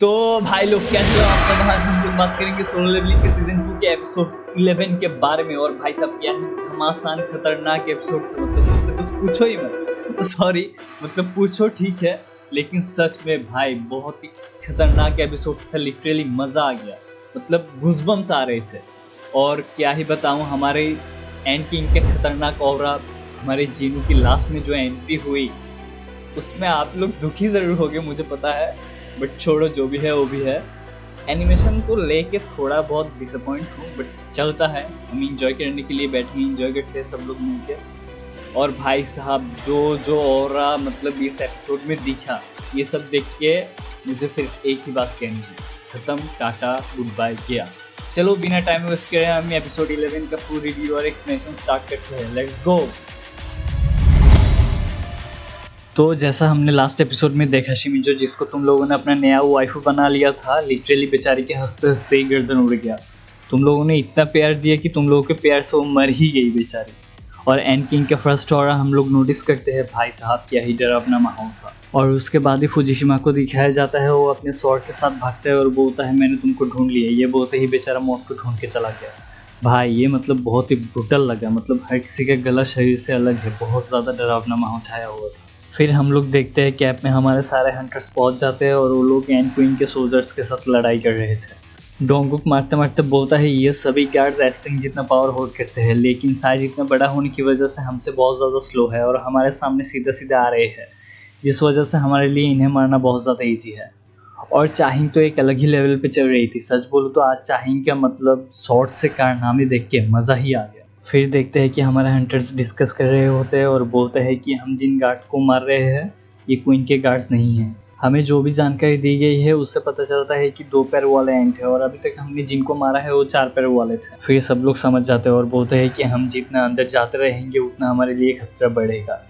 तो भाई लोग कैसे हो आप सब। आज हम लोग बात करेंगे सोलो लेवलिंग के सीजन 2 के एपिसोड 11 के बारे में। और भाई साहब क्या ही घमासान खतरनाक एपिसोड था, मतलब मुझसे कुछ पूछो ही मत। सॉरी, मतलब पूछो ठीक है, लेकिन सच में भाई बहुत ही खतरनाक एपिसोड था। लिटरली मजा आ गया, मतलब गूज़बम्स आ रहे थे। और क्या ही बताऊं, हमारे एंड किंग के खतरनाक ऑरा, हमारे जीनू की लास्ट में जो एंट्री हुई उसमें आप लोग दुखी जरूर होगे मुझे पता है, बट छोड़ो, जो भी है वो भी है। एनिमेशन को लेके थोड़ा बहुत डिसअपॉइंट हूँ, बट चलता है। हम इंजॉय करने के लिए बैठे हैं, इंजॉय करते हैं सब लोग मिलके। और भाई साहब जो जो ऑरा मतलब इस एपिसोड में दिखा, ये सब देख के मुझे सिर्फ एक ही बात कहनी है, खत्म, टाटा, गुड बाय किया। चलो बिना टाइम वेस्ट करे हम एपिसोड 11 का फुल रिव्यू और एक्सप्लेनेशन स्टार्ट करते हैं। Let's go. तो जैसा हमने लास्ट एपिसोड में देखा, शिमिजो जिसको तुम लोगों ने अपना नया वाइफ बना लिया था, लिटरली बेचारी के हंसते हंसते ही गर्दन उड़ गया। तुम लोगों ने इतना प्यार दिया कि तुम लोगों के प्यार से वो मर ही गई बेचारी। और एंड किंग का फर्स्ट ऑरा हम लोग नोटिस करते हैं, भाई साहब क्या ही डरावना माहौल था। और उसके बाद ही फुजिशिमा को दिखाया जाता है, वो अपने स्वॉर्ड के साथ भागता है और बोलता है मैंने तुमको ढूंढ लिया। ये बोलते ही बेचारा मौत को ढूंढ के चला गया। भाई ये मतलब बहुत ही ब्रुटल लगा, मतलब हर किसी का गला शरीर से अलग है, बहुत ज़्यादा डरावना माहौल छाया हुआ था। फिर हम लोग देखते हैं कैंप में हमारे सारे हंटर्स पहुंच जाते हैं और वो लोग एंड क्वीन के सोल्जर्स के साथ लड़ाई कर रहे थे। डोंगुक मारते मारते बोलता है ये सभी गार्ड्स एस्टिंग जितना पावर होल्ड करते हैं, लेकिन साइज इतना बड़ा होने की वजह से हमसे बहुत ज़्यादा स्लो है और हमारे सामने सीधा सीधा आ रहे हैं, जिस वजह से हमारे लिए इन्हें मारना बहुत ज़्यादा ईजी है। और चाहिंग तो एक अलग ही लेवल पे चल रही थी। सच बोलूँ तो आज चाहिंग का मतलब शॉर्ट से कारनामे देख के मज़ा ही आ गया। फिर देखते हैं कि हमारे हंटर्स डिस्कस कर रहे होते हैं और बोलते हैं कि हम जिन गार्ड को मार रहे हैं ये क्वीन के गार्ड्स नहीं हैं। हमें जो भी जानकारी दी गई है उससे पता चलता है कि 2 पैर वाले एंट है और अभी तक हमने जिनको मारा है वो 4 पैर वाले थे। फिर सब लोग समझ जाते हैं और बोलते हैं कि हम जितना अंदर जाते रहेंगे उतना हमारे लिए खतरा बढ़ेगा।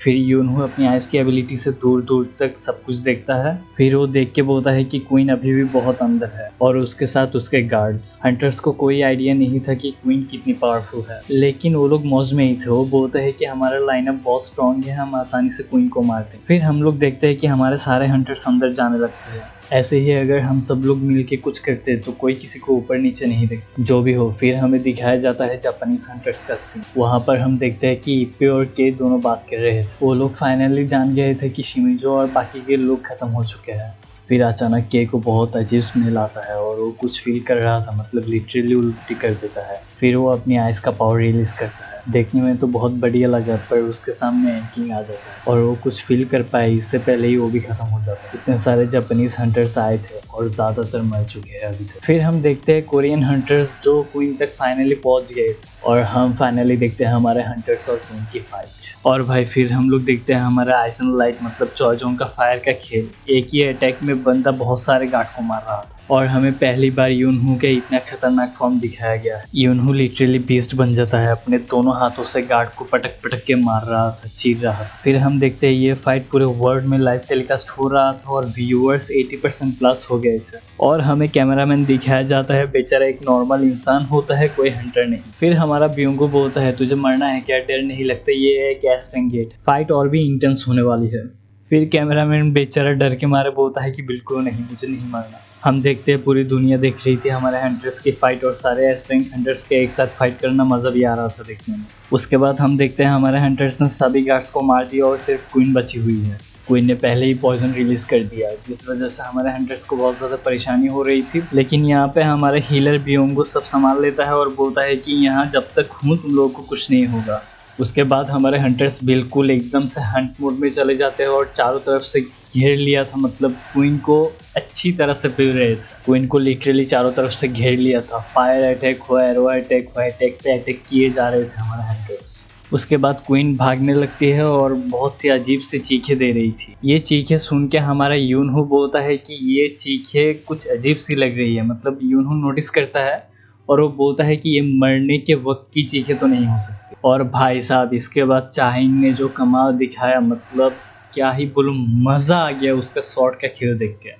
फिर यूनहू अपनी आइस की एबिलिटी से दूर दूर तक सब कुछ देखता है। फिर वो देख के बोलता है कि क्वीन अभी भी बहुत अंदर है और उसके साथ उसके गार्ड्स। हंटर्स को कोई आइडिया नहीं था कि क्वीन कितनी पावरफुल है, लेकिन वो लोग मौज में ही थे। वो बोलते हैं कि हमारा लाइनअप बहुत स्ट्रांग है, हम आसानी से क्वीन को मार दें। फिर हम लोग देखते हैं कि हमारे सारे हंटर्स अंदर जाने लगते हैं। ऐसे ही अगर हम सब लोग मिलके कुछ करते तो कोई किसी को ऊपर नीचे नहीं देखता। जो भी हो, फिर हमें दिखाया जाता है जापानीज हंटर्स का सीन। वहाँ पर हम देखते हैं कि इप्पे और के दोनों बात कर रहे थे। वो लोग फाइनली जान गए थे कि शिमिजो और बाकी के लोग खत्म हो चुके हैं। फिर अचानक के को बहुत अजीब स्मेल आता है और वो कुछ फील कर रहा था, मतलब लिटरली उल्टी कर देता है। फिर वो अपनी आइस का पावर रिलीज करता है। देखने में तो बहुत बढ़िया लगा, पर उसके सामने एंकिंग आ जाता है और वो कुछ फील कर पाए इससे पहले ही वो भी खत्म हो जाता है। इतने सारे जापानीज हंटर्स आए थे और ज़्यादातर मर चुके हैं अभी तक। फिर हम देखते हैं कोरियन हंटर्स जो क्वीन तक फाइनली पहुंच गए थे और हम फाइनली देखते हैं हमारे हंटर्स और क्वीन की फाइट। और भाई फिर हम लोग देखते हैं हमारा आइस एंड लाइट मतलब चौजोंग का फायर का खेल। एक ही अटैक में बंदा बहुत सारे गार्ड को मार रहा था और हमें पहली बार यूनहू के इतना खतरनाक फॉर्म दिखाया गया है। यूनहू लिटरली बीस्ट बन जाता है, अपने दोनों हाथों से गार्ड को पटक पटक के मार रहा था, चीर रहा था। फिर हम देखते हैं ये फाइट पूरे वर्ल्ड में लाइव टेलीकास्ट हो रहा था और व्यूअर्स 80% प्लस हो गए थे। और हमें कैमरामैन दिखाया जाता है, बेचारा एक नॉर्मल इंसान होता है, कोई हंटर नहीं। फिर हमारा ब्यूंगो बोलता है तुझे मरना है क्या, डर नहीं लगता, ये है कैस्टिंग गेट, फाइट और भी इंटेंस होने वाली है। फिर कैमरामैन बेचारा डर के मारे बोलता है कि बिल्कुल नहीं, मुझे नहीं मरना। हम देखते हैं पूरी दुनिया देख रही थी हमारे हंटर्स की फाइट और सारे एस रैंक हंटर्स के एक साथ फाइट करना मजा भी आ रहा था देखने में। उसके बाद हम देखते हैं हमारे हंटर्स ने सभी गार्ड्स को मार दिया और सिर्फ क्वीन बची हुई है। क्वीन ने पहले ही पॉइजन रिलीज कर दिया, जिस वजह से हमारे हंटर्स को बहुत ज़्यादा परेशानी हो रही थी। लेकिन यहाँ पे हमारे हीलर बियोंगो सब संभाल लेता है और बोलता है कि यहाँ जब तक हूँ तुम लोगों को कुछ नहीं होगा। उसके बाद हमारे हंटर्स बिल्कुल एकदम से हंट मोड में चले जाते हैं और चारों तरफ से घेर लिया था, मतलब क्वीन को अच्छी तरह से पी रहे थे। क्वीन को लिटरली चारों तरफ से घेर लिया था। फायर अटैक हुआ, एरो अटैक हुआ, अटैक पे अटैक किए जा रहे थे हमारे हंटर्स। उसके बाद क्वीन भागने लगती है और बहुत सी अजीब सी चीखें दे रही थी। ये चीखें सुन के हमारा यूनहू बोलता है कि ये चीखें कुछ अजीब सी लग रही है, मतलब यूनहू नोटिस करता है और वो बोलता है कि ये मरने के वक्त की चीखें तो नहीं हो सकती। और भाई साहब इसके बाद चाहिंग ने जो कमाल दिखाया, मतलब क्या ही बोलूं, मज़ा आ गया उसका शॉट का खेल देख के।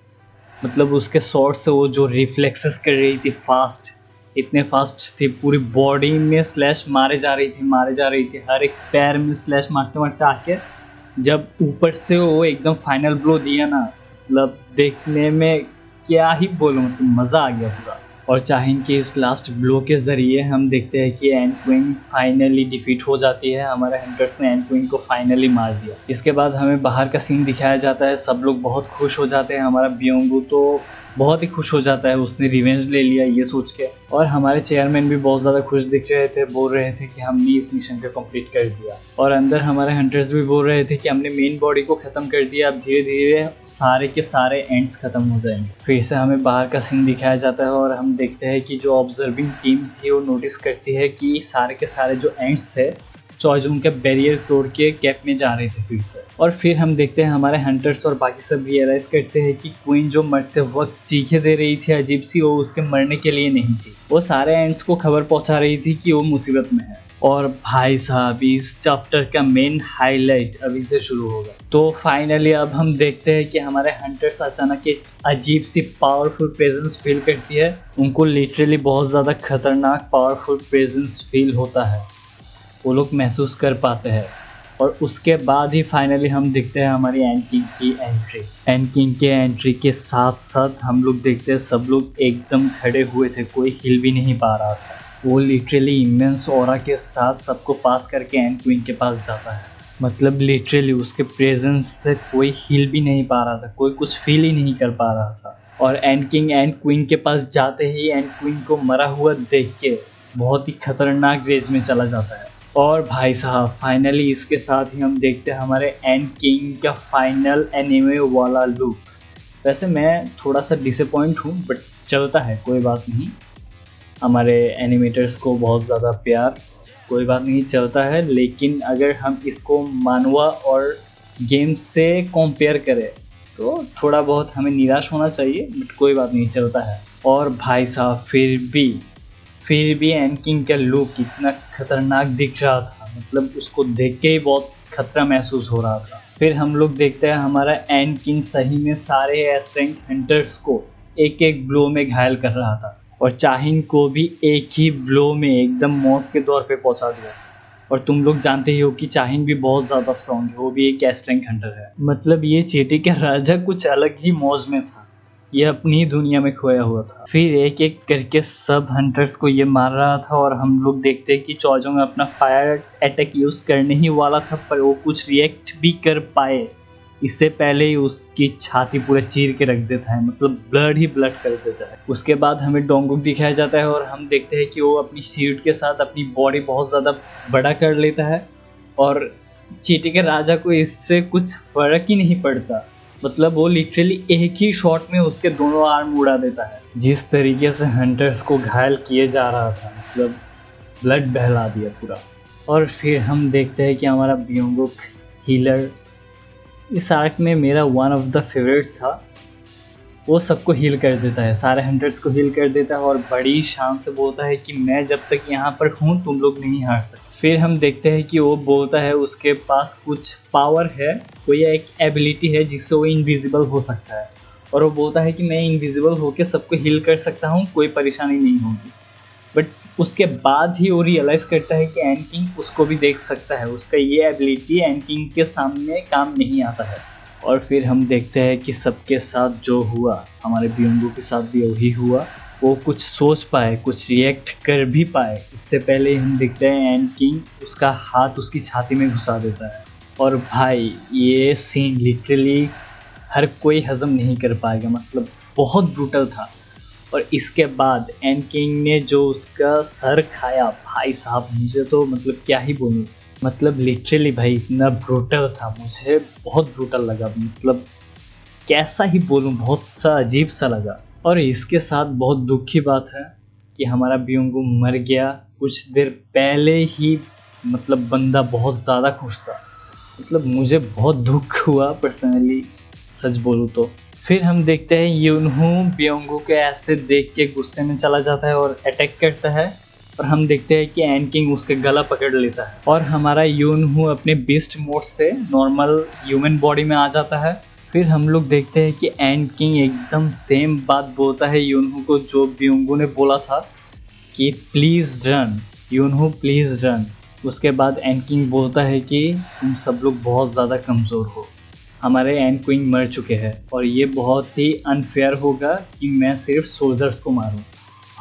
मतलब उसके शॉट से वो जो रिफ्लेक्सेस कर रही थी फास्ट, इतने फास्ट थे, पूरी बॉडी में स्लैश मारे जा रही थी, हर एक पैर में स्लैश मारते मारते आके जब ऊपर से वो एकदम फाइनल ब्लो दिया ना, मतलब देखने में क्या ही बोलूं, मतलब मज़ा आ गया पूरा। और चाहें कि इस लास्ट ब्लो के ज़रिए हम देखते हैं कि एंड क्वीन फाइनली डिफीट हो जाती है। हमारे हंटर्स ने एंड क्वीन को फाइनली मार दिया। इसके बाद हमें बाहर का सीन दिखाया जाता है, सब लोग बहुत खुश हो जाते हैं। हमारा बियोंगू तो बहुत ही खुश हो जाता है, उसने रिवेंज ले लिया ये सोच के। और हमारे चेयरमैन भी बहुत ज़्यादा खुश दिख रहे थे, बोल रहे थे कि हमने इस मिशन को कंप्लीट कर दिया। और अंदर हमारे हंटर्स भी बोल रहे थे कि हमने मेन बॉडी को ख़त्म कर दिया, अब धीरे धीरे सारे के सारे एंड्स ख़त्म हो जाएंगे। फिर से हमें बाहर का सीन दिखाया जाता है और हम देखते हैं कि जो ऑब्जर्विंग टीम थी वो नोटिस करती है कि सारे के सारे जो एंड्स थे चॉयजोंग के बैरियर तोड़ के कैप में जा रहे थे फिर से। और फिर हम देखते हैं हमारे हंटर्स और बाकी सब रियलाइज करते हैं कि क्वीन जो मरते वक्त चीखें दे रही थी अजीब सी, वो उसके मरने के लिए नहीं थी, वो सारे एंड्स को खबर पहुंचा रही थी कि वो मुसीबत में है। और भाई साहब इस चैप्टर का मेन हाईलाइट अभी से शुरू होगा। तो फाइनली अब हम देखते हैं कि हमारे हंटर्स अचानक एक अजीब सी पावरफुल प्रेजेंस फील करती है। उनको लिटरली बहुत ज़्यादा खतरनाक पावरफुल प्रेजेंस फील होता है, वो लोग महसूस कर पाते हैं। और उसके बाद ही फाइनली हम देखते हैं हमारी एंड किंग की एंट्री। एंड किंग के एंट्री के साथ साथ हम लोग देखते हैं सब लोग एकदम खड़े हुए थे, कोई हिल भी नहीं पा रहा था। वो लिटरली इमेंस ऑरा के साथ सबको पास करके एंड क्वीन के पास जाता है। मतलब लिटरली उसके प्रेजेंस से कोई हिल भी नहीं पा रहा था, कोई कुछ फील ही नहीं कर पा रहा था। और एंड किंग एंड क्वीन के पास जाते ही एंड क्वीन को मरा हुआ देख के बहुत ही खतरनाक रेज में चला जाता है। और भाई साहब फाइनली इसके साथ ही हम देखते हैं हमारे एंड किंग का फाइनल एनिमे वाला लुक। वैसे मैं थोड़ा सा डिसअपॉइंट हूँ, बट चलता है, कोई बात नहीं। हमारे एनिमेटर्स को बहुत ज़्यादा प्यार, कोई बात नहीं, चलता है। लेकिन अगर हम इसको मानवा और गेम से कंपेयर करें तो थोड़ा बहुत हमें निराश होना चाहिए, बट कोई बात नहीं, चलता है। और भाई साहब फिर भी एंड किंग का लुक इतना खतरनाक दिख रहा था, मतलब उसको देख के ही बहुत खतरा महसूस हो रहा था। फिर हम लोग देखते हैं हमारा एंड किंग सही में सारे एस रैंक हंटर्स को एक एक ब्लो में घायल कर रहा था, और चाहिन को भी एक ही ब्लो में एकदम मौत के दौर पे पहुंचा दिया। और तुम लोग जानते ही हो कि चाहिन भी बहुत ज़्यादा स्ट्रॉन्ग है, वो भी एक एस रैंक हंटर है। मतलब ये चींटी का राजा कुछ अलग ही मौज में था, ये अपनी दुनिया में खोया हुआ था। फिर एक एक करके सब हंटर्स को ये मार रहा था, और हम लोग देखते हैं कि चौजोंग अपना फायर अटैक यूज करने ही वाला था, पर वो कुछ रिएक्ट भी कर पाए इससे पहले ही उसकी छाती पूरा चीर के रख देता है, मतलब ब्लड ही ब्लड कर देता है। उसके बाद हमें डोंगुक दिखाया जाता है और हम देखते हैं कि वो अपनी शील्ड के साथ अपनी बॉडी बहुत ज़्यादा बड़ा कर लेता है, और चींटी के राजा को इससे कुछ फर्क ही नहीं पड़ता। मतलब वो लिटरली एक ही शॉट में उसके दोनों आर्म उड़ा देता है। जिस तरीके से हंटर्स को घायल किए जा रहा था, मतलब ब्लड बहला दिया पूरा। और फिर हम देखते हैं कि हमारा बियोंगुक हीलर इस आर्क में मेरा वन ऑफ द फेवरेट था। वो सबको हील कर देता है, सारे हंटर्स को हील कर देता है, और बड़ी शान से बोलता है कि मैं जब तक यहाँ पर हूँ तुम लोग नहीं हार सकते। फिर हम देखते हैं कि वो बोलता है उसके पास कुछ पावर है, कोई एक एबिलिटी है जिससे वो इनविजिबल हो सकता है, और वो बोलता है कि मैं इनविजिबल होकर सबको हील कर सकता हूँ, कोई परेशानी नहीं होगी। बट उसके बाद ही वो रियलाइज़ करता है कि एंड किंग उसको भी देख सकता है, उसका ये एबिलिटी एंड किंग के सामने काम नहीं आता है। और फिर हम देखते हैं कि सबके साथ जो हुआ, हमारे बियोंगू के साथ भी वही हुआ। वो कुछ सोच पाए, कुछ रिएक्ट कर भी पाए इससे पहले हम देखते हैं एंड किंग उसका हाथ उसकी छाती में घुसा देता है। और भाई ये सीन लिटरली हर कोई हजम नहीं कर पाएगा, मतलब बहुत ब्रूटल था। और इसके बाद एंड किंग ने जो उसका सर खाया, भाई साहब मुझे तो मतलब क्या ही बोलूँ, मतलब लिटरली भाई इतना ब्रूटल था, मुझे बहुत ब्रूटल लगा, मतलब कैसा ही बोलूँ, बहुत सा अजीब सा लगा। और इसके साथ बहुत दुख की बात है कि हमारा बियोंगू मर गया कुछ देर पहले ही। मतलब बंदा बहुत ज़्यादा खुश था, मतलब मुझे बहुत दुख हुआ पर्सनली, सच बोलूँ तो। फिर हम देखते हैं यूनहू बियोंगू के ऐसे देख के गुस्से में चला जाता है और अटैक करता है, और हम देखते हैं कि एंड किंग उसके गला पकड़ लेता है, और हमारा यूनहू अपने बीस्ट मोड से नॉर्मल ह्यूमन बॉडी में आ जाता है। फिर हम लोग देखते हैं कि एंड किंग एकदम सेम बात बोलता है यूनहू को जो बियोंगू ने बोला था कि प्लीज़ रन यूनहू, प्लीज़ रन। उसके बाद एंड किंग बोलता है कि तुम सब लोग बहुत ज़्यादा कमज़ोर हो, हमारे एंड क्वीन मर चुके हैं और ये बहुत ही अनफेयर होगा कि मैं सिर्फ सोल्जर्स को मारूं।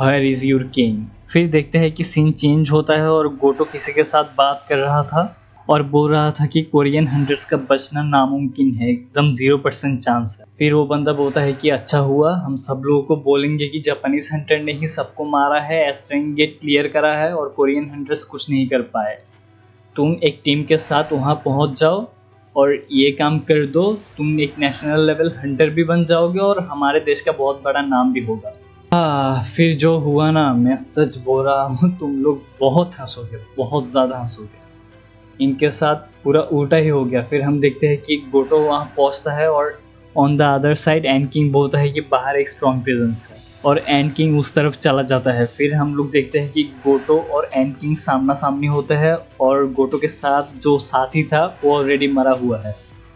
Where is your king. फिर देखते हैं कि सीन चेंज होता है और गोटो किसी के साथ बात कर रहा था और बोल रहा था कि कोरियन हंटर्स का बचना नामुमकिन है, एकदम 0% चांस है। फिर वो बंदा बोलता है कि अच्छा हुआ, हम सब लोगों को बोलेंगे कि जापानीज हंटर ने ही सबको मारा है, एस्ट्रेंग गेट क्लियर करा है और कोरियन हंटर्स कुछ नहीं कर पाए। तुम एक टीम के साथ वहाँ पहुँच जाओ और ये काम कर दो, तुम एक नेशनल लेवल हंटर भी बन जाओगे और हमारे देश का बहुत बड़ा नाम भी होगा। फिर जो हुआ ना, मैं सच बोल रहा हूँ, तुम लोग बहुत हंसोगे, बहुत ज़्यादा हंसोगे। इनके साथ पूरा उल्टा ही हो गया। फिर हम देखते हैं कि गोटो वहाँ पहुँचता है और on the other side and king बोलता है कि बाहर एक स्ट्रॉन्ग प्रेजेंस है और एंड किंग उस तरफ चला जाता है। फिर हम लोग देखते हैं कि गोटो और एंड किंग सामना सामनी होते हैं और गोटो के साथ जो साथी था वो ऑलरेडी मरा हुआ है।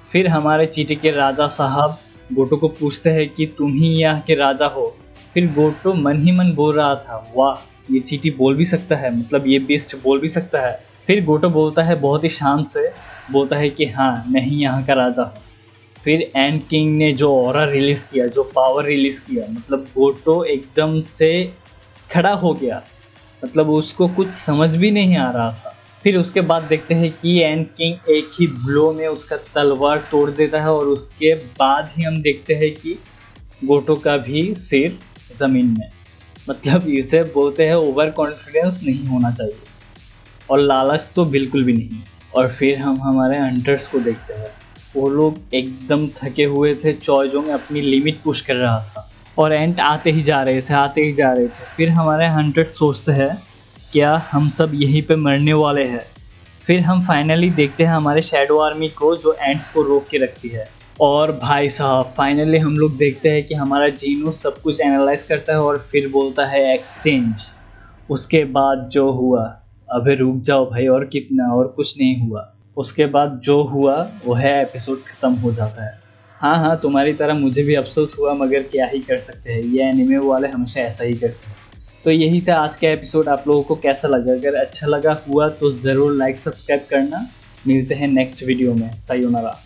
फिर हमारे चीटी के राजा साहब गोटो को पूछते हैं कि तुम ही यहाँ के राजा हो। फिर गोटो मन ही मन बोल रहा था, वाह ये चीटी बोल भी सकता है, मतलब ये बीस्ट बोल भी सकता है। फिर गोटो बोलता है बहुत ही शान से, बोलता है कि हाँ मैं ही यहाँ का राजा हूँ। फिर एंड किंग ने जो ऑरा रिलीज किया, जो पावर रिलीज किया, मतलब गोटो एकदम से खड़ा हो गया, मतलब उसको कुछ समझ भी नहीं आ रहा था। फिर उसके बाद देखते हैं कि एंड किंग एक ही ब्लो में उसका तलवार तोड़ देता है और उसके बाद ही हम देखते हैं कि गोटो का भी सिर ज़मीन में। मतलब इसे बोलते हैं ओवर कॉन्फिडेंस नहीं होना चाहिए और लालच तो बिल्कुल भी नहीं। और फिर हम हमारे हंटर्स को देखते हैं, वो लोग एकदम थके हुए थे, चॉयजोंग अपनी लिमिट पुश कर रहा था और एंड आते ही जा रहे थे, आते ही जा रहे थे। फिर हमारे हंटर्स सोचते हैं क्या हम सब यहीं पे मरने वाले हैं। फिर हम फाइनली देखते हैं हमारे शैडो आर्मी को जो एंड्स को रोक के रखती है। और भाई साहब फाइनली हम लोग देखते हैं कि हमारा जीनू सब कुछ एनालाइज करता है और फिर बोलता है एक्सचेंज। उसके बाद जो हुआ, अबे रुक जाओ भाई, और कितना, और कुछ नहीं हुआ। उसके बाद जो हुआ वो है एपिसोड ख़त्म हो जाता है। हाँ हाँ, तुम्हारी तरह मुझे भी अफसोस हुआ, मगर क्या ही कर सकते हैं, ये एनिमे वाले हमेशा ऐसा ही करते हैं। तो यही था आज का एपिसोड। आप लोगों को कैसा लगा? अगर अच्छा लगा हुआ तो ज़रूर लाइक सब्सक्राइब करना। मिलते हैं नेक्स्ट वीडियो में। सायोनारा।